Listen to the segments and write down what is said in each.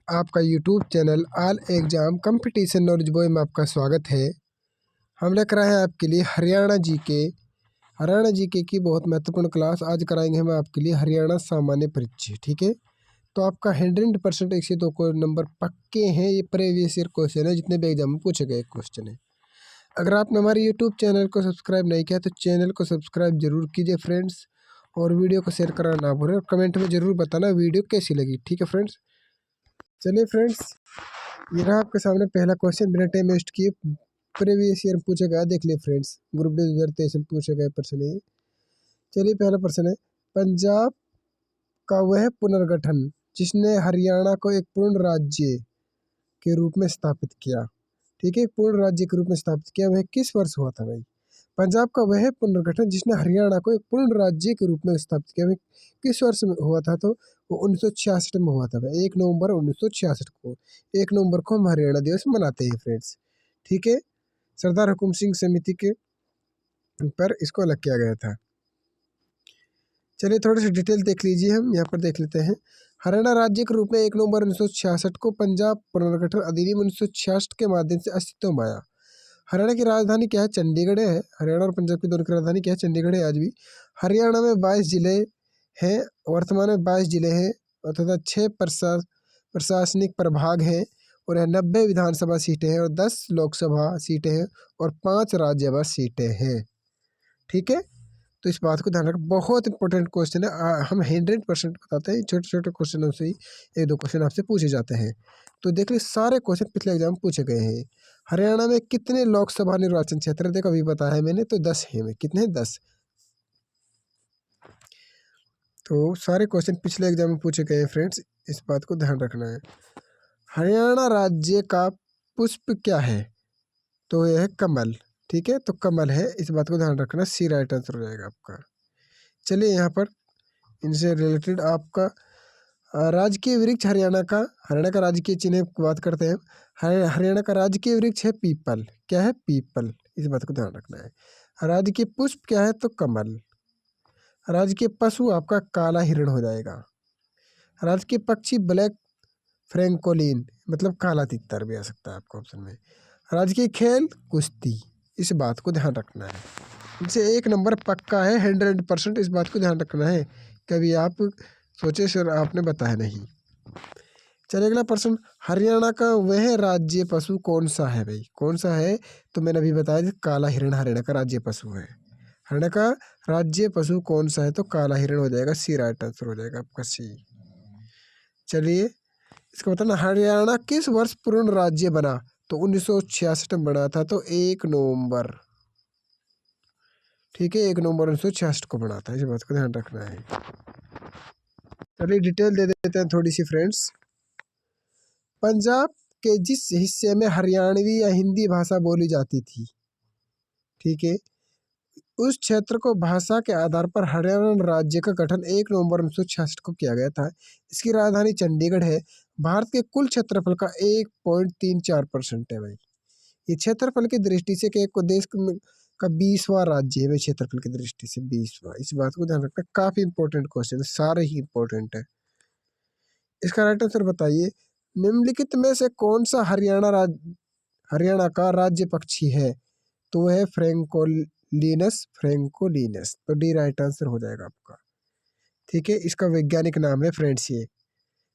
आपका YouTube channel all exam competition knowledge boy में आपका स्वागत है। हम लेकर आए हैं आपके लिए हरियाणा जीके की बहुत महत्वपूर्ण क्लास। आज कराएंगे हम आपके लिए हरियाणा सामान्य परीक्षा। ठीक है, तो आपका 100% 102 को नंबर पक्के हैं। ये प्रीवियस ईयर क्वेश्चन है, जितने भी एग्जाम में पूछे गए क्वेश्चन है। अगर आपने हमारे यूट्यूब चैनल को सब्सक्राइब नहीं किया तो चैनल को सब्सक्राइब जरूर कीजिए फ्रेंड्स, और वीडियो को शेयर करना ना भूलें, और कमेंट में जरूर बताना वीडियो कैसी लगी। ठीक है फ्रेंड्स, चलिए फ्रेंड्स, ये रहा आपके सामने पहला क्वेश्चन। बिना टाइम वेस्ट किए प्रीवियस ईयर पूछा गया, देख लिए फ्रेंड्स। ग्रुप डी 2023 में पूछे गए प्रश्न है। चलिए पहला प्रश्न है, पंजाब का वह पुनर्गठन जिसने हरियाणा को एक पूर्ण राज्य के रूप में स्थापित किया। ठीक है, पूर्ण राज्य के रूप में स्थापित किया, वह किस वर्ष हुआ था भाई? पंजाब का वह पुनर्गठन जिसने हरियाणा को एक पूर्ण राज्य के रूप में स्थापित किया, वह किस वर्ष में हुआ था? तो वो 1966 में हुआ था भाई, 1 नवंबर 1966 को। 1 नवंबर को हम हरियाणा दिवस मनाते हैं फ्रेंड्स। ठीक है, सरदार हुकुम सिंह समिति के पर इसको अलग किया गया था। चलिए थोड़ी सी डिटेल देख लीजिए, हम यहाँ पर देख लेते हैं। हरियाणा राज्य के रूप में 1 नवंबर 1966 को पंजाब पुनर्गठन अधिनियम 1966 के माध्यम से अस्तित्व में आया। हरियाणा की राजधानी क्या है? चंडीगढ़ है। हरियाणा और पंजाब की दोनों की राजधानी क्या है? चंडीगढ़ है आज भी। हरियाणा में 22 जिले हैं, वर्तमान में 22 जिले हैं तथा 6 प्रशासनिक प्रभाग हैं, और 90 विधानसभा सीटें हैं, और 10 लोकसभा सीटें हैं, और 5 राज्यसभा सीटें हैं। ठीक है, तो इस बात को ध्यान रखें, बहुत इंपॉर्टेंट क्वेश्चन है। हम 100% बताते हैं, छोटे छोटे क्वेश्चनों से ही 1-2 क्वेश्चन आपसे पूछे जाते हैं। तो देख लीजिए, सारे क्वेश्चन पिछले एग्जाम में पूछे गए हैं। हरियाणा में कितने लोकसभा निर्वाचन क्षेत्र है? देखो अभी बताया है मैंने, तो 10 है। कितने? 10। तो सारे क्वेश्चन पिछले एग्जाम में पूछे गए हैं फ्रेंड्स, इस बात को ध्यान रखना है। हरियाणा राज्य का पुष्प क्या है? तो यह है कमल। ठीक है, तो कमल है, इस बात को ध्यान रखना। सी राइट आंसर हो जाएगा आपका। चलिए यहाँ पर इनसे रिलेटेड आपका राजकीय वृक्ष हरियाणा का राजकीय चिन्ह की बात करते हैं। हरियाणा का राजकीय वृक्ष है पीपल। क्या है? पीपल, इस बात को ध्यान रखना है। राजकीय पुष्प क्या है? तो कमल। राजकीय पशु आपका काला हिरण हो जाएगा। राजकीय पक्षी ब्लैक फ्रैंकोलिन, मतलब काला तितर भी आ सकता है आपको ऑप्शन में। राजकीय खेल कुश्ती, इस बात को ध्यान रखना है। इनसे 1 नंबर पक्का है, 100%। इस बात को ध्यान रखना है, कभी आप सोचे सर आपने बताया नहीं। चलिए अगला प्रश्न, हरियाणा का वह राज्य पशु कौन सा है भाई? कौन सा है? तो मैंने अभी बताया था, काला हिरण हरियाणा का राज्य पशु है। हरियाणा का राज्य पशु कौन सा है? तो काला हिरण हो जाएगा। सी राइट आंसर हो जाएगा आपका, सी। चलिए इसका बताना, हरियाणा किस वर्ष पूर्ण राज्य बना? तो 1966 में बना था, तो 1 नवंबर। ठीक है, 1 नवंबर 1966 को बना था, इस बात को ध्यान रखना है। चलिए डिटेल दे देते हैं थोड़ी सी फ्रेंड्स। पंजाब के जिस हिस्से में हरियाणवी या हिंदी भाषा बोली जाती थी, ठीक है, उस क्षेत्र को भाषा के आधार पर हरियाणा राज्य का गठन 1 नवंबर 1966 को किया गया था। इसकी राजधानी चंडीगढ़ है। भारत के कुल क्षेत्रफल का 1.34% है भाई। ये क्षेत्रफल की दृष्टि से एक देश का 20वां राज्य है भाई, क्षेत्रफल की दृष्टि से 20वां। इस बात को ध्यान रखना, काफी इंपॉर्टेंट क्वेश्चन है, सारे ही इंपॉर्टेंट है। इसका राइट आंसर बताइए, निम्नलिखित में से कौन सा हरियाणा का राज्य पक्षी है? तो वह है फ्रैंकोलिनस। तो डी राइट आंसर हो जाएगा आपका। ठीक है, इसका वैज्ञानिक नाम है फ्रेंड्स, ये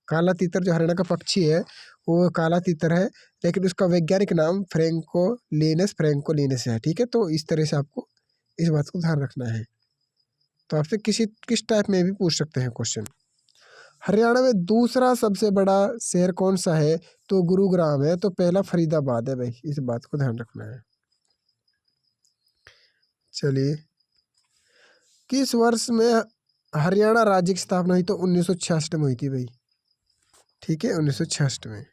काला तीतर जो हरियाणा का पक्षी है वो काला तीतर है, लेकिन उसका वैज्ञानिक नाम फ्रैंकोलिनस है। ठीक है, तो इस तरह से आपको इस बात को ध्यान रखना है। तो आपसे किस टाइप में भी पूछ सकते हैं क्वेश्चन। हरियाणा में दूसरा सबसे बड़ा शहर कौन सा है? तो गुरुग्राम है। तो पहला फरीदाबाद है भाई, इस बात को ध्यान रखना है। चलिए, किस वर्ष में हरियाणा राज्य की स्थापना हुई? तो 1966 में हुई थी भाई। ठीक है, 1966 में।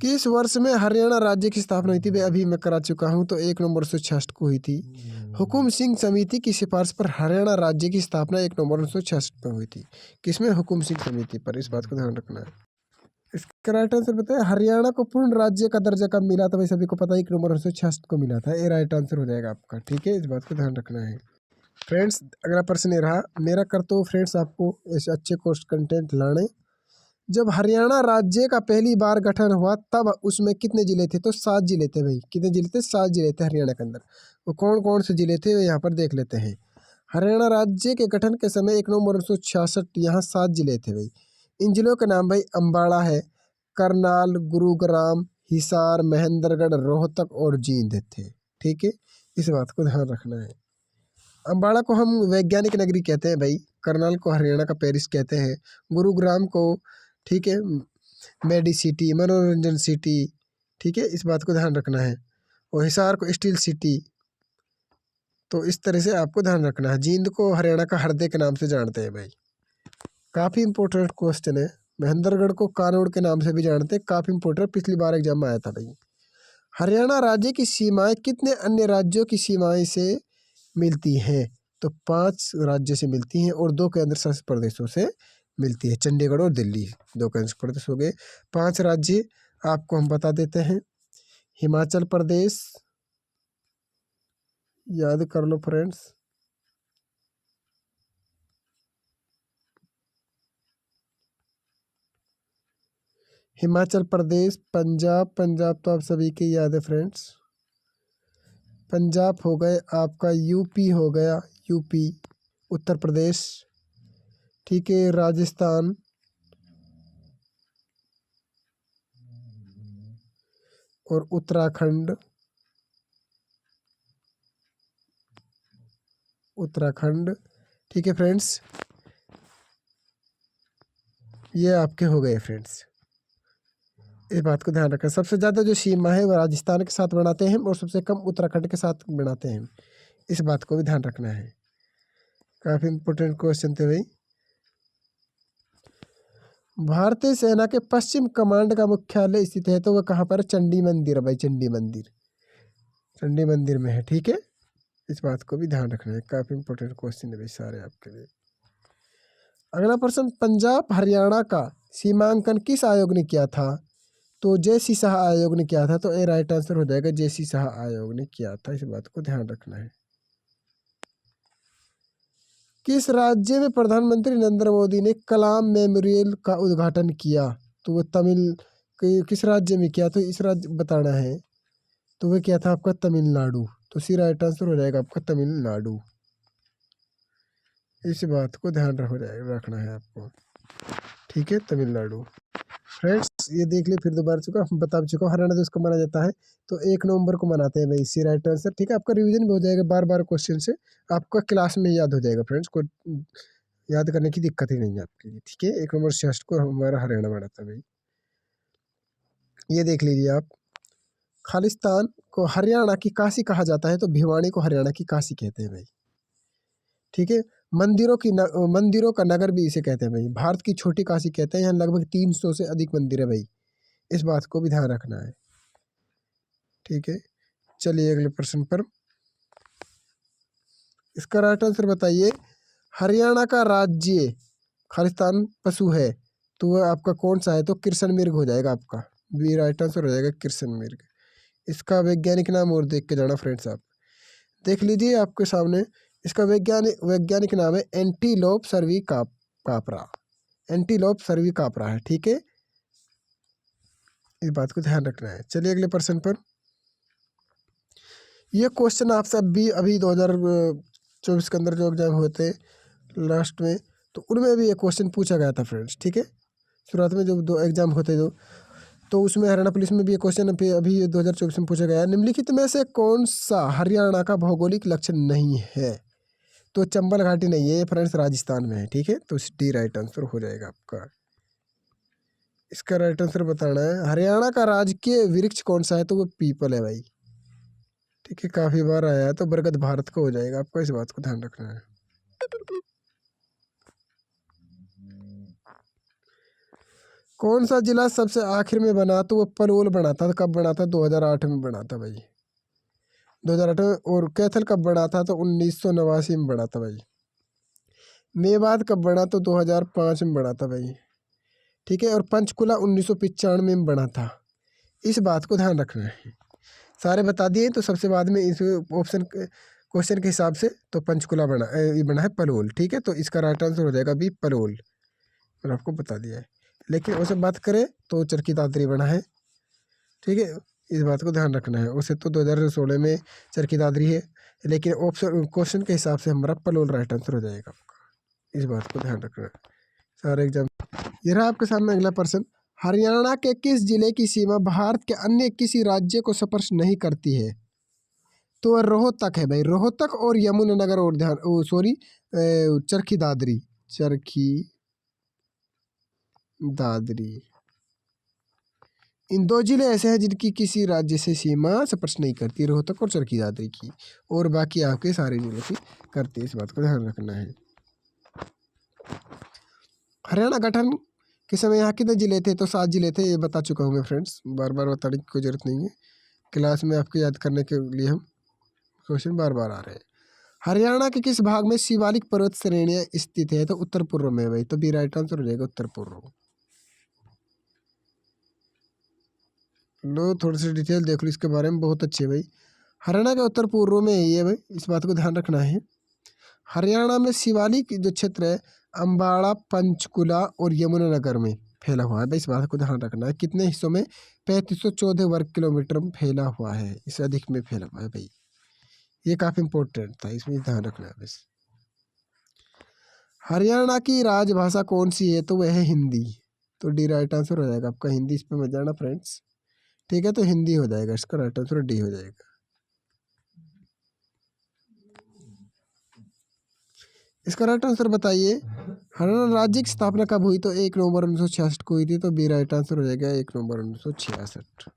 किस वर्ष में हरियाणा राज्य की स्थापना हुई थी भाई? अभी मैं करा चुका हूँ, तो 1 नवंबर 1966 को हुई थी। हुकुम सिंह समिति की सिफारिश पर हरियाणा राज्य की स्थापना 1 नवंबर 1966 में हुई थी। किसमें? हुकुम सिंह समिति पर, इस बात को ध्यान रखना है। इसका राइट आंसर बताए, हरियाणा को पूर्ण राज्य का दर्जा कब मिला था भाई? सभी को पता है, 1 नवंबर 1966 को मिला था। ये राइट आंसर हो जाएगा आपका। ठीक है, इस बात को ध्यान रखना है। फ्रेंड्स अगला प्रश्न ये रहा मेरा कर्तव्य फ्रेंड्स आपको ऐसे अच्छे कोर्स कंटेंट लाने। जब हरियाणा राज्य का पहली बार गठन हुआ तब उसमें कितने जिले थे? तो 7 जिले थे भाई। कितने जिले थे? 7 जिले थे हरियाणा के अंदर। वो कौन कौन से जिले थे यहाँ पर देख लेते हैं। हरियाणा राज्य के गठन के समय 1 नवंबर 1966 यहाँ 7 जिले थे भाई। इन जिलों के नाम भाई अम्बाड़ा है, करनाल, गुरुग्राम, हिसार, महेंद्रगढ़, रोहतक और जींद थे। ठीक है, इस बात को ध्यान रखना है। अम्बाड़ा को हम वैज्ञानिक नगरी कहते हैं भाई, करनाल को हरियाणा का पेरिस कहते हैं, गुरुग्राम को ठीक है मेडी सिटी, मनोरंजन सिटी। ठीक है, इस बात को ध्यान रखना है। और हिसार को स्टील सिटी। तो इस तरह से आपको ध्यान रखना है। जींद को हरियाणा का हृदय के नाम से जानते हैं भाई। काफ़ी इंपॉर्टेंट क्वेश्चन है। महेंद्रगढ़ को कानोड़ के नाम से भी जानते हैं। काफ़ी इंपॉर्टेंट, पिछली बार एग्जाम में आया था भाई। हरियाणा राज्य की सीमाएं कितने अन्य राज्यों की सीमाएं से मिलती हैं? तो 5 राज्य से मिलती हैं और 2 केंद्र शासित प्रदेशों से मिलती है, चंडीगढ़ और दिल्ली। 2 केंद्र प्रदेश हो गए। 5 राज्य आपको हम बता देते हैं। हिमाचल प्रदेश, याद कर लो फ्रेंड्स, हिमाचल प्रदेश, पंजाब, पंजाब तो आप सभी के याद है फ्रेंड्स। पंजाब हो गए आपका, यूपी हो गया, यूपी, उत्तर प्रदेश, ठीक है, राजस्थान, और उत्तराखंड, उत्तराखंड। ठीक है फ्रेंड्स, ये आपके हो गए फ्रेंड्स। इस बात को ध्यान रखें। सबसे ज़्यादा जो सीमा है वो राजस्थान के साथ बनाते हैं और सबसे कम उत्तराखंड के साथ बनाते हैं। इस बात को भी ध्यान रखना है। काफ़ी इंपॉर्टेंट क्वेश्चन थे भाई। भारतीय सेना के पश्चिम कमांड का मुख्यालय स्थित है तो वह कहाँ पर? चंडी मंदिर भाई, चंडी मंदिर, चंडी मंदिर में है। ठीक है, इस बात को भी ध्यान रखना है। काफ़ी इंपॉर्टेंट क्वेश्चन है भाई सारे आपके लिए। अगला प्रश्न, पंजाब हरियाणा का सीमांकन किस आयोग ने किया था? तो जे.सी. शाह आयोग ने किया था। तो ये राइट आंसर हो जाएगा, जे.सी. शाह आयोग ने किया था। इस बात को ध्यान रखना है। किस राज्य में प्रधानमंत्री नरेंद्र मोदी ने कलाम मेमोरियल का उद्घाटन किया? तो वो किस राज्य में किया? तो इस राज्य बताना है। तो वह क्या था आपका? तमिलनाडु। तो सी राइट आंसर हो जाएगा आपका तमिलनाडु। इस बात को ध्यान रखना है आपको। ठीक है, तमिलनाडु। फ्रेंड्स ये देख ले फिर दोबारा चुका, हम बता चुका हूँ। हरियाणा दिवस को मनाया जाता है तो 1 नवंबर को मनाते हैं भाई। सी राइट आंसर। ठीक है, आपका रिवीजन भी हो जाएगा बार बार क्वेश्चन से, आपका क्लास में याद हो जाएगा फ्रेंड्स। को याद करने की दिक्कत ही नहीं है आपके लिए। ठीक है, 1 नवंबर 66 को हमारा हरियाणा मनाता है भाई। ये देख लीजिए आप, खालिस्तान को हरियाणा की काशी कहा जाता है तो भिवानी को हरियाणा की काशी कहते हैं भाई। ठीक है, मंदिरों का नगर भी इसे कहते हैं भाई। भारत की छोटी काशी कहते हैं। यहाँ लगभग 300 से अधिक मंदिर है भाई। इस बात को भी ध्यान रखना है। ठीक है, चलिए अगले प्रश्न पर। इसका राइट आंसर बताइए। हरियाणा का राज्य खालिस्तान पशु है तो वह आपका कौन सा है? तो कृष्ण मृग हो जाएगा आपका। भी राइट आंसर हो जाएगा कृष्ण मृग। इसका वैज्ञानिक नाम और देख के जाना फ्रेंड्स। आप देख लीजिए आपके सामने, इसका वैज्ञानिक नाम है एंटीलोप सर्विकापरा। एंटीलोप सर्विकापरा है। ठीक है, इस बात को ध्यान रखना है। चलिए अगले प्रश्न पर। ये क्वेश्चन आपसे अभी 2024 के अंदर जो एग्जाम हुए थे लास्ट में, तो उनमें भी ये क्वेश्चन पूछा गया था फ्रेंड्स। ठीक है, शुरुआत में जब 2 एग्जाम होते तो उसमें हरियाणा पुलिस में भी ये क्वेश्चन अभी 2024 में पूछा गया है। निम्नलिखित में से कौन सा हरियाणा का भौगोलिक लक्षण नहीं है? तो चंबल घाटी नहीं है ये फ्रेंड्स, राजस्थान में है। ठीक है, तो डी राइट आंसर हो जाएगा आपका। इसका राइट आंसर बताना है। हरियाणा का राजकीय वृक्ष कौन सा है? तो वो पीपल है भाई। ठीक है, काफी बार आया है तो बरगद भारत का हो जाएगा आपको। इस बात को ध्यान रखना है। कौन सा जिला सबसे आखिर में बना? तो वो पलवल बना था। कब बना था? 2008 में बना था भाई, 2008 में। और कैथल कब बना था? तो 1989 में बना था भाई। मेवात कब बना? तो 2005 में बना था भाई। ठीक है, और पंचकुला 1995 में बना था। इस बात को ध्यान रखना है। सारे बता दिए तो सबसे बाद में इस ऑप्शन क्वेश्चन के हिसाब से तो पंचकुला बना, ये बना है पलोल। ठीक है, तो इसका राइट आंसर हो जाएगा बी पलोल। मैंने आपको बता दिया है। लेकिन उसे बात करें तो चरखी दादरी बना है। ठीक है, इस बात को ध्यान रखना है। उसे तो 2016 में चरखी दादरी है, लेकिन ऑप्शन क्वेश्चन के हिसाब से हमारा पलोल राइट आंसर हो जाएगा आपका। इस बात को ध्यान रखना है सारे एग्जाम। ये रहा आपके सामने अगला प्रश्न। हरियाणा के किस जिले की सीमा भारत के अन्य किसी राज्य को स्पर्श नहीं करती है? तो वह रोहतक है भाई। रोहतक और यमुनानगर और ध्यान सॉरी चरखी दादरी, चरखी दादरी, इन दो जिले ऐसे हैं जिनकी किसी राज्य से सीमा स्पर्श नहीं करती, रोहतक और चरखी दादरी की, और बाकी आपके सारे जिलों की करती है। इस बात को ध्यान रखना है। हरियाणा गठन के समय यहाँ कितने जिले थे? तो 7 जिले थे। ये बता चुका हूँ मैं फ्रेंड्स, बार बार बताने की कोई जरूरत नहीं है। क्लास में आपको याद करने के लिए हम क्वेश्चन बार बार आ रहे हैं। हरियाणा के किस भाग में शिवालिक पर्वत श्रेणियां स्थित है? तो उत्तर पूर्व में भाई। तो बी राइट आंसर हो जाएगा उत्तर पूर्व। लो थोड़ी सी डिटेल देख लो इसके बारे में, बहुत अच्छी है भाई। हरियाणा के उत्तर पूर्व में ये भाई, इस बात को ध्यान रखना है। हरियाणा में शिवालिक जो क्षेत्र है अम्बाड़ा, पंचकुला और यमुनानगर में फैला हुआ है भाई। इस बात को ध्यान रखना है। कितने हिस्सों में? 3514 वर्ग किलोमीटर में फैला हुआ है। इससे अधिक में फैला हुआ है भाई। ये काफी इंपॉर्टेंट था, इसमें ध्यान रखना है बस। हरियाणा की राजभाषा कौन सी है? तो वह है हिंदी। तो डी राइट आंसर हो जाएगा आपका हिंदी। इस पे मत जाना फ्रेंड्स। ठीक है, तो हिंदी हो जाएगा इसका राइट आंसर, डी हो जाएगा। इसका राइट आंसर बताइए। हरियाणा राज्य की स्थापना कब हुई? तो 1 नवंबर 1966 को हुई थी। तो बी राइट आंसर हो जाएगा 1 नवंबर 1966।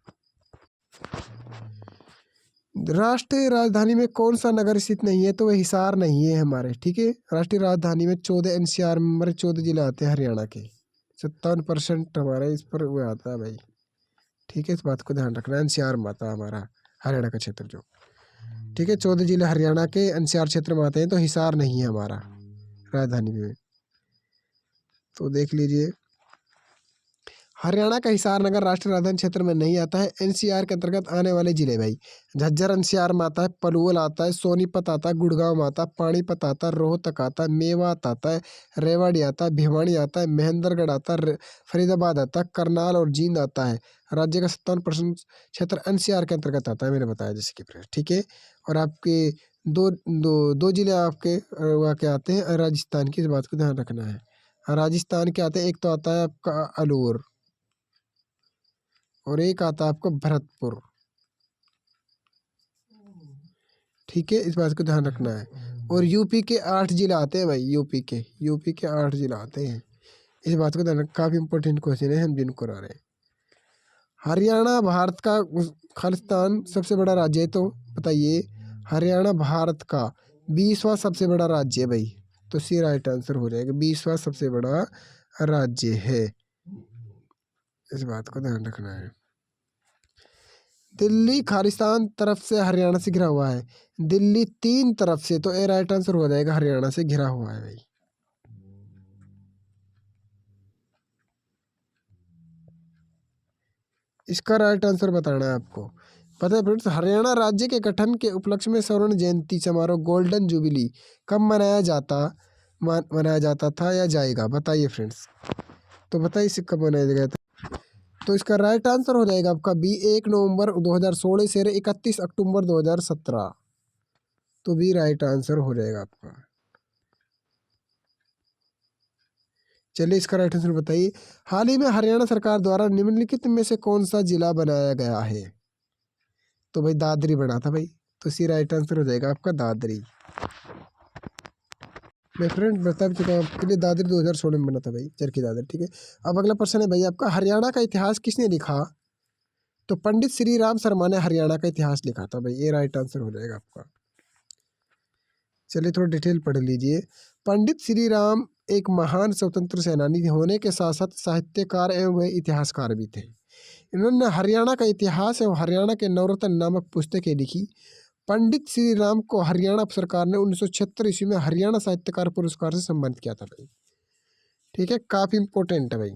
राष्ट्रीय राजधानी में कौन सा नगर स्थित नहीं है? तो वह हिसार नहीं है हमारे। ठीक है, राष्ट्रीय राजधानी में 14 एनसीआर में हमारे 14 जिले आते हैं हरियाणा के। 57% हमारे इस पर वो आता है भाई। ठीक है, इस बात को ध्यान रखना है। एनसीआर में आता है हमारा हरियाणा का क्षेत्र जो। ठीक है, 14 जिले हरियाणा के एनसीआर क्षेत्र में आते हैं। तो हिसार नहीं है हमारा राजधानी में। तो देख लीजिए, हरियाणा का हिसार नगर राष्ट्रीय राजधानी क्षेत्र में नहीं आता है। एनसीआर के अंतर्गत आने वाले जिले भाई, झज्जर एनसीआर में आता है, पलवल आता है, सोनीपत आता है, गुड़गांव आता है, पानीपत आता है, रोहतक आता है, मेवात आता है, रेवाड़ी आता है, भिवानी आता है, महेंद्रगढ़ आता है, फरीदाबाद आता है, करनाल और जींद आता है। राज्य का 57% क्षेत्र एनसीआर के अंतर्गत आता है, मैंने बताया जैसे कि। ठीक है, और आपके दो दो दो जिले आपके वहाँ के आते हैं राजस्थान की। इस बात को ध्यान रखना है। राजस्थान के आते हैं, एक तो आता है आपका अलूर और एक आता है आपका भरतपुर। ठीक है, इस बात को ध्यान रखना है। और यूपी के 8 जिला आते हैं भाई। यूपी के 8 जिला आते हैं। इस बात को ध्यान रखना, काफी इंपॉर्टेंट क्वेश्चन है, हम जिनको करा रहे हैं। हरियाणा भारत का खालिस्तान सबसे बड़ा राज्य है? तो बताइए, हरियाणा भारत का 20वां सबसे बड़ा राज्य है भाई। तो सी राइट आंसर हो जाएगा, 20वां सबसे बड़ा राज्य है। इस बात को ध्यान रखना है। दिल्ली खालिस्तान तरफ से हरियाणा से घिरा हुआ है। दिल्ली 3 तरफ से। तो ए राइट आंसर हो जाएगा, हरियाणा से घिरा हुआ है भाई। इसका राइट आंसर बताना है आपको। पता है फ्रेंड्स, हरियाणा राज्य के गठन के उपलक्ष्य में स्वर्ण जयंती समारोह गोल्डन जुबिली कब मनाया जाता था या जाएगा? बताइए फ्रेंड्स। तो बताइए इसे कब मनाया गया था? तो इसका राइट आंसर हो जाएगा आपका बी 1 नवंबर 2016 से 31 अक्टूबर 2017। तो बी राइट आंसर हो जाएगा आपका। चलिए, इसका राइट आंसर बताइए। हाल ही में हरियाणा सरकार द्वारा निम्नलिखित में से कौन सा जिला बनाया गया है? तो भाई दादरी बना था भाई। तो सी राइट आंसर हो जाएगा आपका दादरी। मैं फ्रेंड बता चुका हूँ आपके लिए, दादरी 2016 में बना था भाई, चरखी दादरी। ठीक है, अब अगला प्रश्न है भाई आपका, हरियाणा का इतिहास किसने लिखा? तो पंडित श्री राम शर्मा ने हरियाणा का इतिहास लिखा था भाई। ये राइट आंसर हो जाएगा आपका। चलिए, थोड़ा डिटेल पढ़ लीजिए। पंडित श्री राम एक महान स्वतंत्र सेनानी होने के साथ साथ साहित्यकार एवं इतिहासकार भी थे। इन्होंने हरियाणा का इतिहास एवं हरियाणा के नवरत्न नामक पुस्तकें लिखी। पंडित श्री राम को हरियाणा सरकार ने 1976 ईस्वी में हरियाणा साहित्यकार पुरस्कार से सम्मानित किया था भाई। ठीक है, काफी इंपॉर्टेंट है भाई।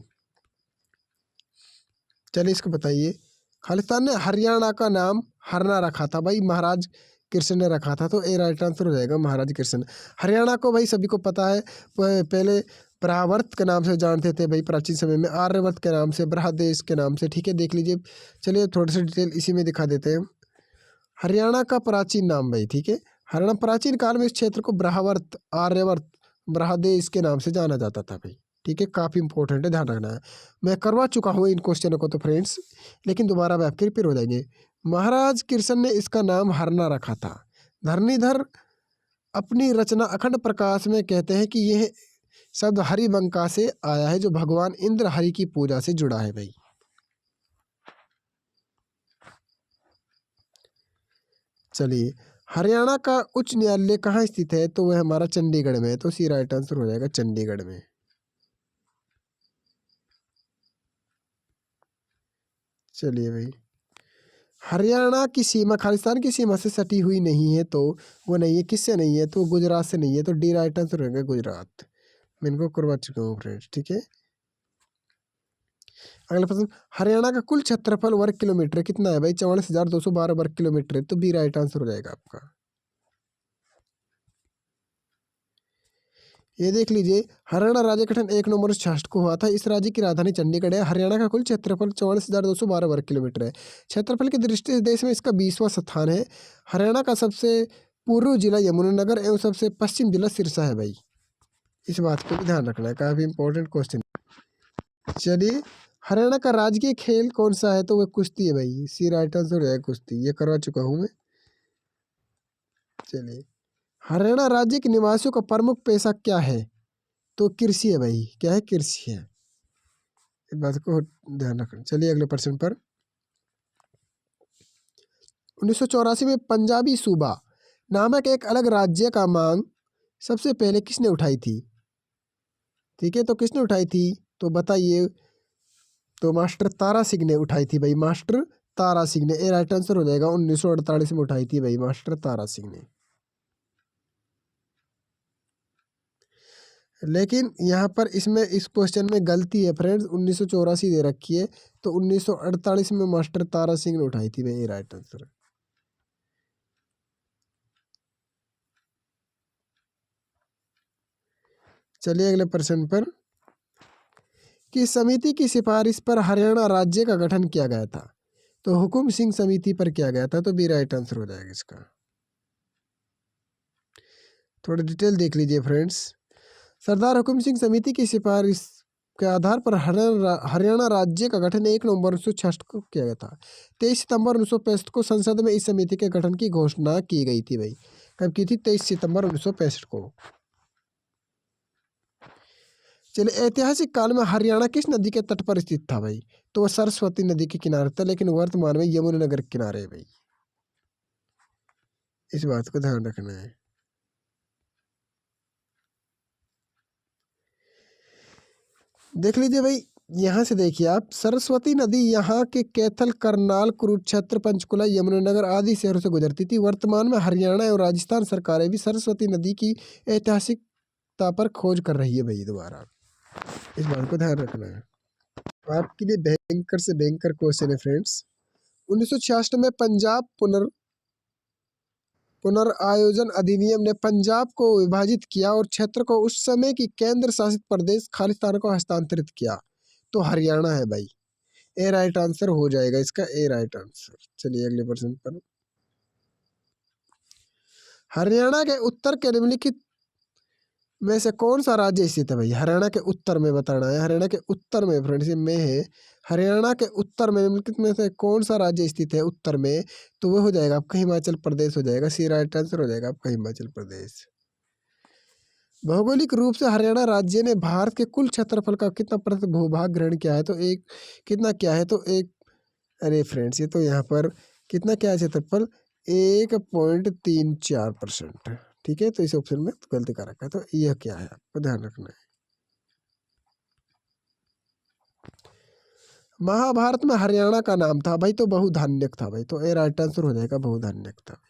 चलिए, इसको बताइए। खालिस्तान ने हरियाणा का नाम हरना रखा था भाई। महाराज कृष्ण ने रखा था, तो ए राइट आंसर हो जाएगा महाराज कृष्ण। हरियाणा को भाई सभी को पता है, पहले ब्रह्मावर्त के नाम से जानते थे भाई प्राचीन समय में, आर्यवर्त के नाम से, बृहदेश के नाम से, ठीक है, देख लीजिए। चलिए थोड़ी सी डिटेल इसी में दिखा देते हैं। हरियाणा का प्राचीन नाम भाई, ठीक है, हरियाणा प्राचीन काल में इस क्षेत्र को ब्रह्मावर्त, आर्यवर्त, बृहदेश के नाम से जाना जाता था भाई, ठीक है, काफ़ी इंपॉर्टेंट है, ध्यान रखना है। मैं करवा चुका हूँ इन क्वेश्चनों को तो फ्रेंड्स, लेकिन दोबारा वे आपके रिपीट हो जाएंगे। महाराज कृष्ण ने इसका नाम हरना रखा था। धरणीधर अपनी रचना अखंड प्रकाश में कहते हैं कि यह शब्द हरिबंका से आया है, जो भगवान इंद्र हरि की पूजा से जुड़ा है भाई। चलिए, हरियाणा का उच्च न्यायालय कहाँ स्थित है, तो वह हमारा चंडीगढ़ में है, तो सी राइट आंसर हो जाएगा चंडीगढ़ में। चलिए भाई, हरियाणा की सीमा खालिस्तान की सीमा से सटी हुई नहीं है, तो वो नहीं है, किससे नहीं है, तो गुजरात से नहीं है, तो डी राइट आंसर होगा गुजरात। मैं इनको करवा चुका हूँ फ्रेंड्स, ठीक है। अगला प्रश्न, हरियाणा का कुल क्षेत्रफल वर्ग किलोमीटर कितना है भाई, 44,212 वर्ग किलोमीटर है, तो बी राइट आंसर हो जाएगा आपका। ये देख लीजिए, हरियाणा राज्य गठन 1 नवंबर 1966 को हुआ था। इस राज्य की राजधानी चंडीगढ़ है। हरियाणा का कुल क्षेत्रफल 44,212 वर्ग किलोमीटर है। क्षेत्रफल की दृष्टि से देश में इसका 20वां स्थान है। हरियाणा का सबसे पूर्व जिला यमुनानगर एवं सबसे पश्चिम जिला सिरसा है भाई, इस बात को भी ध्यान रखना है, काफी इंपॉर्टेंट क्वेश्चन। चलिए, हरियाणा का राजकीय खेल कौन सा है, तो वह कुश्ती है भाई, सी राइट आंसर है कुश्ती, ये करवा चुका हूँ मैं। चलिए, हरियाणा राज्य के निवासियों का प्रमुख पेशा क्या है, तो कृषि है भाई, क्या है, कृषि है, इस बात को ध्यान रखना। चलिए अगले प्रश्न पर, 1984 में पंजाबी सूबा नामक एक अलग राज्य का मांग सबसे पहले किसने उठाई थी, ठीक है, तो किसने उठाई थी, तो बताइए, तो मास्टर तारा सिंह ने उठाई थी भाई, मास्टर तारा सिंह ने, ए राइट आंसर हो जाएगा। 1948 में उठाई थी भाई मास्टर तारा सिंह ने। लेकिन यहाँ पर इसमें इस क्वेश्चन में गलती है फ्रेंड्स, 1984 दे रखी है, तो 1948 में मास्टर तारा सिंह ने उठाई थी भाई, राइट आंसर। चलिए अगले प्रश्न पर, कि समिति की सिफारिश पर हरियाणा राज्य का गठन किया गया था, तो हुकुम सिंह समिति पर किया गया था, तो बी राइट आंसर हो जाएगा इसका। थोड़ा डिटेल देख लीजिए फ्रेंड्स। सरदार हुकुम सिंह समिति की सिफारिश के आधार पर हरियाणा राज्य का गठन 1 नवंबर 1966 को किया गया था। 23 सितंबर 1965 को संसद में इस समिति के गठन की घोषणा की गई थी भाई, कब की थी, 23 सितंबर 1965 को। चलिए, ऐतिहासिक काल में हरियाणा किस नदी के तट पर स्थित था भाई, तो वह सरस्वती नदी के किनारे था, लेकिन वर्तमान में यमुनानगर के किनारे है भाई, इस बात को ध्यान रखना है। देख लीजिए भाई, यहाँ से देखिए आप, सरस्वती नदी यहाँ के कैथल, करनाल, कुरुक्षेत्र, पंचकुला, यमुनानगर आदि शहरों से गुजरती थी। वर्तमान में हरियाणा एवं राजस्थान सरकारें भी सरस्वती नदी की ऐतिहासिकता पर खोज कर रही है भाई दोबारा, इस बात को ध्यान रखना है। आपके लिए भयंकर से भयंकर क्वेश्चन है फ्रेंड्स। 1966 में पंजाब पुनर्आयोजन अधिनियम ने पंजाब को विभाजित किया और क्षेत्र को उस समय की केंद्र शासित प्रदेश खालिस्तान को हस्तांतरित किया, तो हरियाणा है भाई, ए राइट आंसर हो जाएगा इसका, ए राइट आंसर। चलिए अगले प्रश्न पर, हरियाणा के उत्तर के निम्नलिखित में से कौन सा राज्य स्थित है भाई, हरियाणा के उत्तर में बताना है, हरियाणा के उत्तर में फ्रेंड्स, में है, हरियाणा के उत्तर में निम्नलिखित में से कौन सा राज्य स्थित है उत्तर में, तो वो हो जाएगा आपका हिमाचल प्रदेश हो जाएगा, सी राइट आंसर हो जाएगा आपका हिमाचल प्रदेश। भौगोलिक रूप से हरियाणा राज्य ने भारत के कुल क्षेत्रफल का कितना प्रतिशत भूभाग ग्रहण किया है, तो एक कितना क्या है, तो एक, अरे फ्रेंड्स ये तो यहाँ पर कितना क्या है क्षेत्रफल, 1.34%, ठीक है, तो इस ऑप्शन में गलती कर रखा है, तो यह क्या है आपको ध्यान रखना है। महाभारत में हरियाणा का नाम था भाई, तो बहुधान्यक था भाई, तो ए राइट आंसर हो जाएगा, बहुधान्यक था।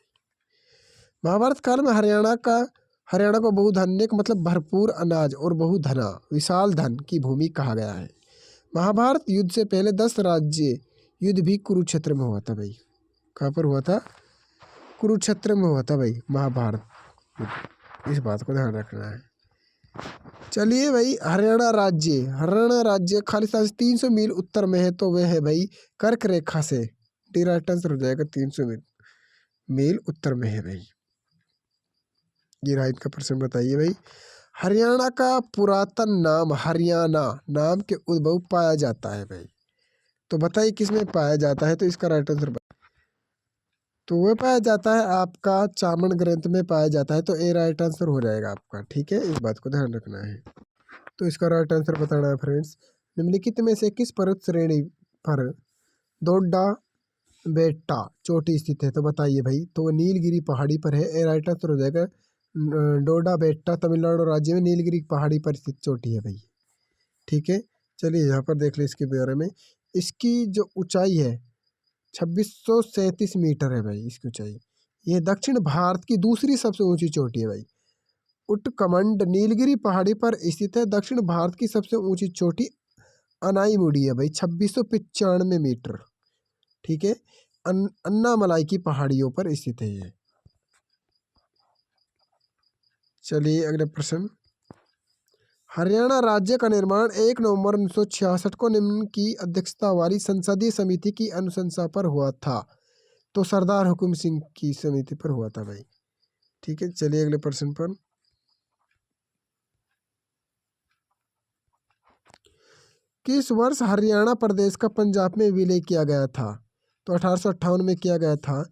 महाभारत काल में हरियाणा को बहुधान्यक मतलब भरपूर अनाज और बहुधना, विशाल धन की भूमि कहा गया है। महाभारत युद्ध से पहले 10 राज्य युद्ध भी कुरुक्षेत्र में हुआ था भाई, कहाँ पर हुआ था, कुरुक्षेत्र में हुआ था भाई महाभारत, इस बात को ध्यान रखना है। चलिए भाई, हरियाणा राज्य खालिस्तान से 300 मील उत्तर में है, तो वह है भाई कर्क रेखा से। डी राइट आंसर हो जाएगा, 300 मील उत्तर में है भाई। ये राइट का प्रश्न बताइए भाई। हरियाणा का पुरातन नाम हरियाणा नाम के उद्भव पाया जाता है भाई, तो बताइए किसमें पाया जाता है, तो इसका राइट आंसर तो वह पाया जाता है आपका चामन ग्रंथ में पाया जाता है, तो ए राइट आंसर हो जाएगा आपका। ठीक है, इस बात को ध्यान रखना है। तो इसका राइट आंसर बताना है फ्रेंड्स। निम्नलिखित में से किस पर्वत श्रेणी पर डोडा बेट्टा चोटी स्थित है, तो बताइए भाई। तो वो नीलगिरी पहाड़ी पर है, ए राइट आंसर हो जाएगा। डोडा बेट्टा तमिलनाडु राज्य में नीलगिरी पहाड़ी पर स्थित चोटी है भाई। ठीक है, चलिए यहाँ पर देख ले इसके बारे में। इसकी जो ऊंचाई है 2637 मीटर है भाई इसकी ऊंचाई। ये दक्षिण भारत की दूसरी सबसे ऊंची चोटी है भाई। उटकमंड नीलगिरी पहाड़ी पर स्थित है, दक्षिण भारत की सबसे ऊंची चोटी अनाईमुड़ी है भाई, 2695 मीटर। ठीक है, अन्नामलाई की पहाड़ियों पर स्थित है ये। चलिए अगला प्रश्न। हरियाणा राज्य का निर्माण 1 नवंबर 1966 को निम्न की अध्यक्षता वाली संसदीय समिति की अनुशंसा पर हुआ था, तो सरदार हुकुम सिंह की समिति पर हुआ था भाई। ठीक है, चलिए अगले प्रश्न पर। किस वर्ष हरियाणा प्रदेश का पंजाब में विलय किया गया था, तो 1858 में किया गया था।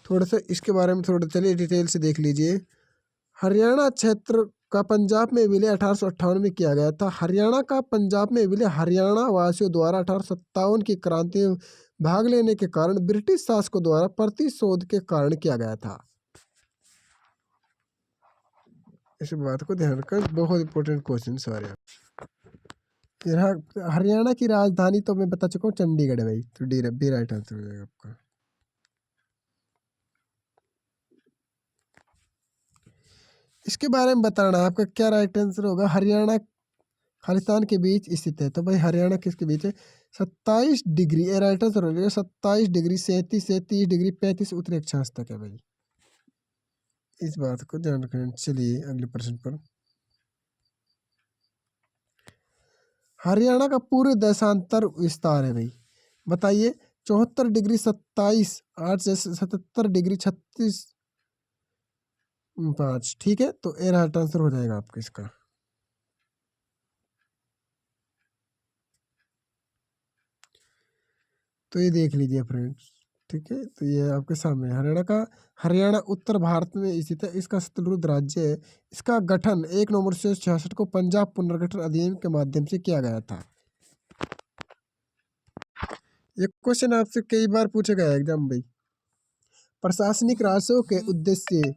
थोड़ा सा इसके बारे में थोड़ा चलिए डिटेल से देख लीजिए। हरियाणा क्षेत्र का पंजाब में विलय 1858 में किया गया था। हरियाणा का पंजाब में विलय हरियाणा वासियों द्वारा 1857 की क्रांति में भाग लेने के कारण ब्रिटिश शासकों द्वारा प्रतिशोध के कारण किया गया था। इस बात को ध्यान रखकर, बहुत इंपॉर्टेंट क्वेश्चन सारे। हरियाणा की राजधानी तो मैं बता चुका हूँ, चंडीगढ़ है भाई, तो डी राइट आंसर हो जाएगा आपका। इसके बारे में बताना आपका क्या राइट आंसर होगा। हरियाणा खालिस्तान के बीच स्थित है, तो भाई हरियाणा किसके बीच है, 27 डिग्री, ए राइट आंसर हो जाएगा। 27 डिग्री 37 से 30 डिग्री 35 उत्तरी अक्षांश तक है भाई, इस बात को ध्यान रखना। चलिए अगले प्रश्न पर। हरियाणा का पूर्व देशांतर विस्तार है भाई, बताइए। 74 डिग्री 27 8 से 77 डिग्री 36 5। ठीक है, तो ए राइट आंसर हो जाएगा आपका इसका। तो ये देख लीजिए फ्रेंड्स। ठीक है, तो ये आपके सामने हरियाणा उत्तर भारत में स्थित है, इसका सतलुज राज्य है। इसका गठन 1 नवंबर 1966 को पंजाब पुनर्गठन अधिनियम के माध्यम से किया गया था। ये क्वेश्चन आपसे कई बार पूछा गया एग्जाम भाई। प्रशासनिक राजस्व के उद्देश्य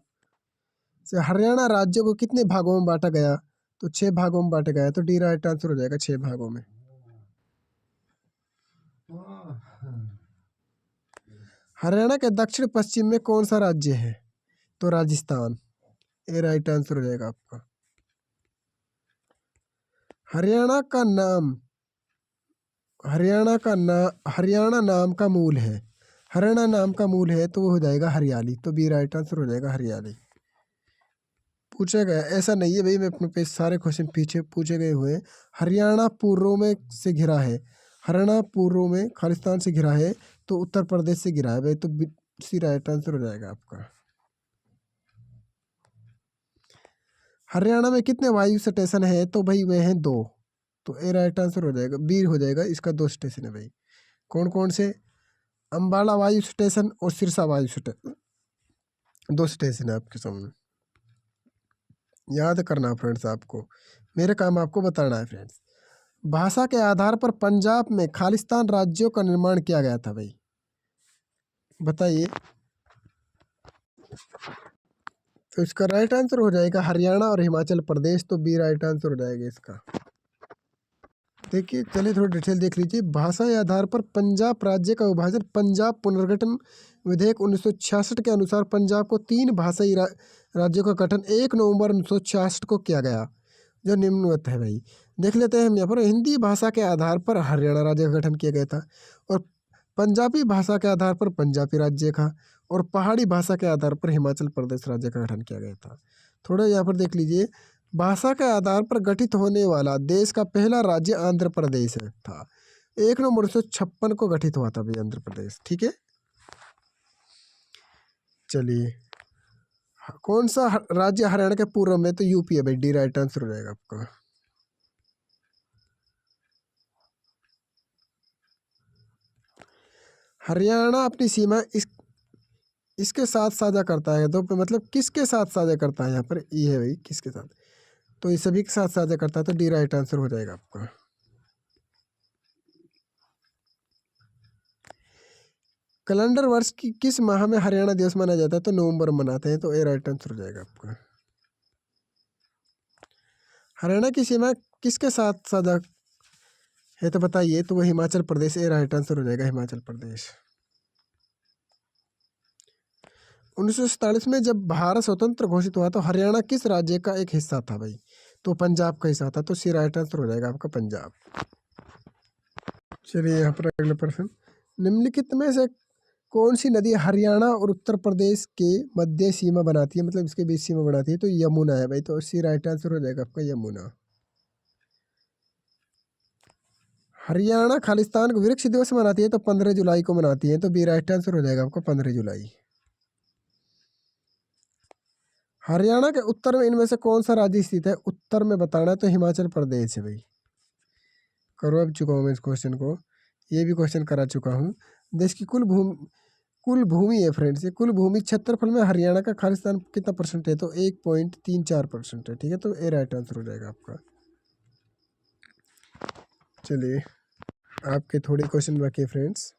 से हरियाणा राज्य को कितने भागों में बांटा गया, तो 6 भागों में बांटा गया, तो डी राइट आंसर हो जाएगा, 6 भागों में। हरियाणा के दक्षिण पश्चिम में कौन सा राज्य है, तो राजस्थान, ए राइट आंसर हो जाएगा आपका। हरियाणा नाम का मूल है, हरियाणा नाम का मूल है, तो वो हो जाएगा हरियाली, तो बी राइट आंसर हो जाएगा हरियाली। पूछा गया, ऐसा नहीं है भाई, मैं अपने पे सारे क्वेश्चन पीछे पूछे गए हुए हैं। हरियाणा पूर्व में से घिरा है, हरियाणा पूर्व में खालिस्तान से घिरा है, तो उत्तर प्रदेश से घिरा है भाई, तो सी राइट आंसर हो जाएगा आपका। हरियाणा में कितने वायु स्टेशन है, तो भाई वह हैं 2, तो ए राइट आंसर हो जाएगा, बी हो जाएगा इसका। 2 स्टेशन है भाई, कौन कौन से, अम्बाला वायु स्टेशन और सिरसा वायु स्टेशन, 2 स्टेशन है आपके सामने। याद करना फ्रेंड्स, आपको मेरा काम आपको बताना है फ्रेंड्स। भाषा के आधार पर पंजाब में खालिस्तान राज्यों का निर्माण किया गया था भाई, बताइए। तो इसका राइट आंसर हो जाएगा हरियाणा और हिमाचल प्रदेश, तो बी राइट आंसर हो जाएगा इसका। देखिए चलिए थोड़ा डिटेल देख लीजिए। भाषा के आधार पर पंजाब राज्य का विभाजन पंजाब पुनर्गठन विधेयक 1966 के अनुसार पंजाब को 3 भाषाई राज्यों का गठन 1 नवंबर 1966 को किया गया, जो निम्नवत है भाई। देख लेते हैं हम यहाँ पर। हिंदी भाषा के आधार पर हरियाणा राज्य का गठन किया गया था, और पंजाबी भाषा के आधार पर पंजाबी राज्य का, और पहाड़ी भाषा के आधार पर हिमाचल प्रदेश राज्य का गठन किया गया था। थोड़ा यहाँ पर देख लीजिए, भाषा के आधार पर गठित होने वाला देश का पहला राज्य आंध्र प्रदेश था। 1 नवंबर 1956 को गठित हुआ था भाई आंध्र प्रदेश। ठीक है, चलिए कौन सा राज्य हरियाणा के पूर्व में? तो यूपी है भाई, डी राइट आंसर हो जाएगा आपका। हरियाणा अपनी सीमा इसके साथ साझा करता है, तो मतलब किसके साथ साझा करता है? यहाँ पर ये है भाई, किसके साथ? तो ये सभी के साथ साझा करता है, तो डी राइट आंसर हो जाएगा आपका। कैलेंडर वर्ष की किस माह में हरियाणा दिवस मनाया जाता है? तो नवंबर में मनाते हैं, तो ए राइट आंसर हो जाएगा आपका। हरियाणा की सीमा किसके साथ साझा है? तो बताइए, तो वो हिमाचल प्रदेश, ए राइट आंसर हो जाएगा हिमाचल प्रदेश। 1947 में जब भारत स्वतंत्र घोषित हुआ तो हरियाणा किस राज्य का एक हिस्सा था भाई? तो पंजाब का हिस्सा था, तो सी राइट आंसर हो जाएगा आपका पंजाब। चलिए यहाँ पर अगला प्रश्न, निम्नलिखित में से कौन सी नदी हरियाणा और उत्तर प्रदेश के मध्य सीमा बनाती है, मतलब इसके बीच सीमा बनाती है? तो यमुना है भाई, तो सी राइट आंसर हो जाएगा आपका यमुना। हरियाणा खालिस्तान को वृक्ष दिवस मनाती है, तो 15 जुलाई को मनाती है, तो बी राइट आंसर हो जाएगा आपका 15 जुलाई। हरियाणा के उत्तर में इनमें से कौन सा राज्य स्थित है? उत्तर में बताना है, तो हिमाचल प्रदेश है भाई। करवा चुका हूँ मैं इस क्वेश्चन को, ये भी क्वेश्चन करा चुका हूँ। देश की कुल भूमि है फ्रेंड्स, ये कुल भूमि क्षेत्रफल में हरियाणा का खालिस्तान कितना परसेंट है? तो 1.34% है। ठीक है, तो ए राइट आंसर हो जाएगा आपका। चलिए आपके थोड़े क्वेश्चन बाकी है फ्रेंड्स।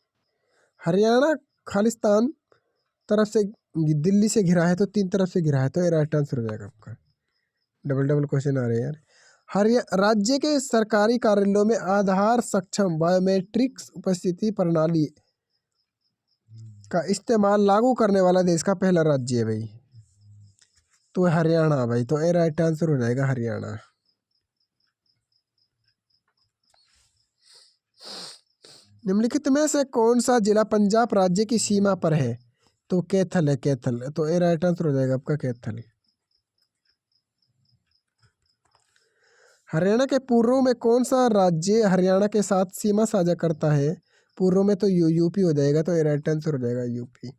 हरियाणा खालिस्तान तरफ से दिल्ली से घिरा है, तो 3 तरफ से घिरा है, तो ए राइट आंसर हो जाएगा आपका। डबल क्वेश्चन आ रहे हैं यार। राज्य के सरकारी कार्यालयों में आधार सक्षम बायोमेट्रिक्स उपस्थिति प्रणाली का इस्तेमाल लागू करने वाला देश का पहला राज्य है भाई, तो हरियाणा भाई, तो ए राइट आंसर हो जाएगा हरियाणा। निम्नलिखित में से कौन सा जिला पंजाब राज्य की सीमा पर है? तो कैथल है, कैथल, तो ए राइट आंसर हो जाएगा आपका कैथल। हरियाणा के पूर्व में कौन सा राज्य हरियाणा के साथ सीमा साझा करता है? पूर्व में तो यूपी हो जाएगा, तो ए राइट आंसर हो जाएगा यूपी।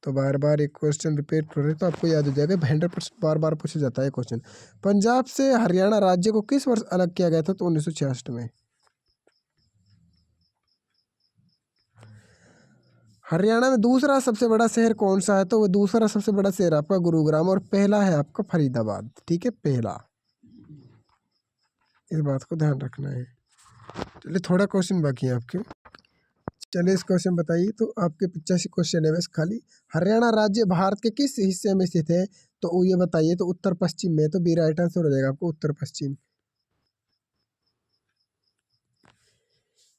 तो बार बार एक क्वेश्चन रिपीट कर रहे तो आपको याद हो जाएगा, 100% बार बार पूछा जाता है क्वेश्चन। पंजाब से हरियाणा राज्य को किस वर्ष अलग किया गया था? तो 1966 में। हरियाणा में दूसरा सबसे बड़ा शहर कौन सा है? तो वो दूसरा सबसे बड़ा शहर आपका गुरुग्राम, और पहला है आपका फरीदाबाद। ठीक है, पहला, इस बात को ध्यान रखना है। चलिए थोड़ा क्वेश्चन बाकी है आपके, चलिए इस क्वेश्चन बताइए। तो आपके 85 क्वेश्चन है बस खाली। हरियाणा राज्य भारत के किस हिस्से में स्थित है? तो ये बताइए, तो उत्तर पश्चिम में, तो बी राइट आंसर हो जाएगा आपको उत्तर पश्चिम।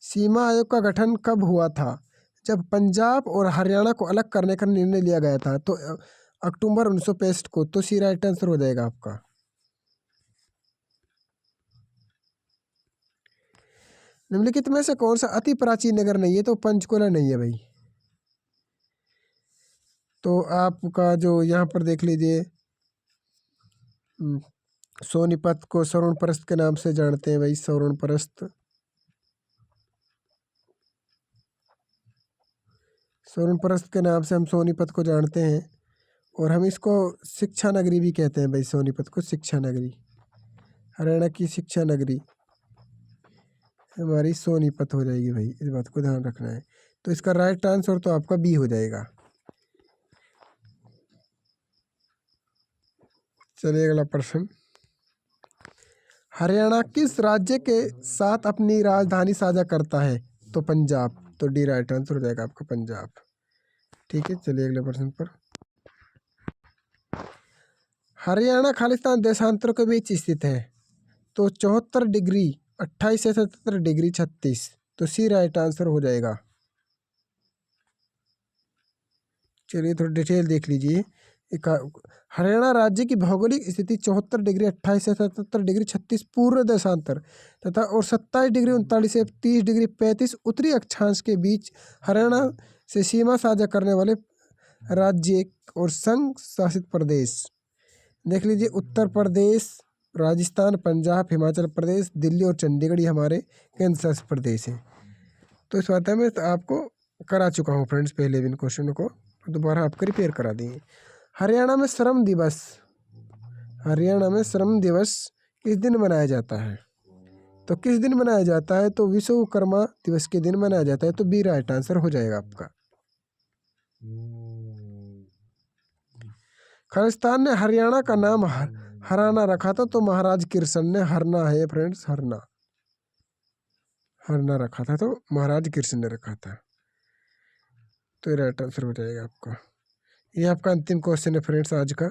सीमा आयोग का गठन कब हुआ था? जब पंजाब और हरियाणा को अलग करने का निर्णय लिया गया था, तो अक्टूबर 1965 को, तो सी राइट आंसर हो जाएगा आपका। निम्नलिखित में से कौन सा अति प्राचीन नगर नहीं है? तो पंचकुला नहीं है भाई। तो आपका जो यहाँ पर देख लीजिए, सोनीपत को स्वर्ण के नाम से जानते हैं भाई, स्वर्ण के नाम से हम सोनीपत को जानते हैं, और हम इसको शिक्षा नगरी भी कहते हैं भाई, सोनीपत को शिक्षा नगरी। हरियाणा की शिक्षा नगरी हमारी सोनीपत हो जाएगी भाई, इस बात को ध्यान रखना है। तो इसका राइट आंसर तो आपका बी हो जाएगा। चलिए अगला प्रश्न, हरियाणा किस राज्य के साथ अपनी राजधानी साझा करता है? तो पंजाब, तो डी राइट आंसर हो जाएगा आपका पंजाब। ठीक है, चलिए अगले प्रश्न पर। हरियाणा खालिस्तान देशांतरों के बीच स्थित है, तो 74 डिग्री 28 से 77 डिग्री 36, तो सी राइट आंसर हो जाएगा। चलिए थोड़ी डिटेल देख लीजिए। हरियाणा राज्य की भौगोलिक स्थिति 74 डिग्री 28 से 77 डिग्री 36 पूर्व देशांतर तथा और 27 डिग्री 39 से 30 डिग्री 35 उत्तरी अक्षांश के बीच हरियाणा से सीमा साझा करने वाले राज्य और संघ शासित प्रदेश देख लीजिए, उत्तर प्रदेश, राजस्थान, पंजाब, हिमाचल प्रदेश, दिल्ली और चंडीगढ़ ये हमारे केंद्र शासित प्रदेश हैं। तो इस वार्ता में तो आपको करा चुका हूँ फ्रेंड्स, पहले भी इन क्वेश्चनों को दोबारा आपको रिपेयर करा दिए। हरियाणा में श्रम दिवस, हरियाणा में श्रम दिवस किस दिन मनाया जाता है? तो किस दिन मनाया जाता है? तो विश्वकर्मा दिवस के दिन मनाया जाता है। तो बी राइट आंसर हो जाएगा आपका। खालिस्तान ने हरियाणा का नाम हराना रखा था, तो महाराज कृष्ण ने, हरना है फ्रेंड्स, हरना, हरना रखा था, तो महाराज कृष्ण ने रखा था। तो ये राइट आंसर हो जाएगा आपका। ये आपका अंतिम क्वेश्चन है फ्रेंड्स आज का।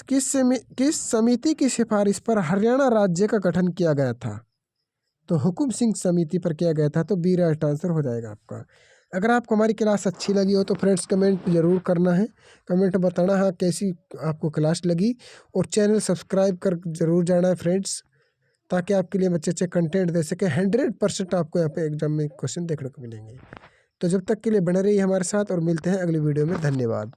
किस समिति की सिफारिश पर हरियाणा राज्य का गठन किया गया था? तो हुकुम सिंह समिति पर किया गया था। तो बी राइट आंसर हो जाएगा आपका। अगर आपको हमारी क्लास अच्छी लगी हो तो फ्रेंड्स कमेंट जरूर करना है, कमेंट बताना है कैसी आपको क्लास लगी, और चैनल सब्सक्राइब कर जरूर जाना है फ्रेंड्स, ताकि आपके लिए अच्छे अच्छे कंटेंट दे सके। 100% आपको यहाँ पे एग्जाम में क्वेश्चन देखने को मिलेंगे। तो जब तक के लिए बने रहिए हमारे साथ और मिलते हैं अगली वीडियो में। धन्यवाद।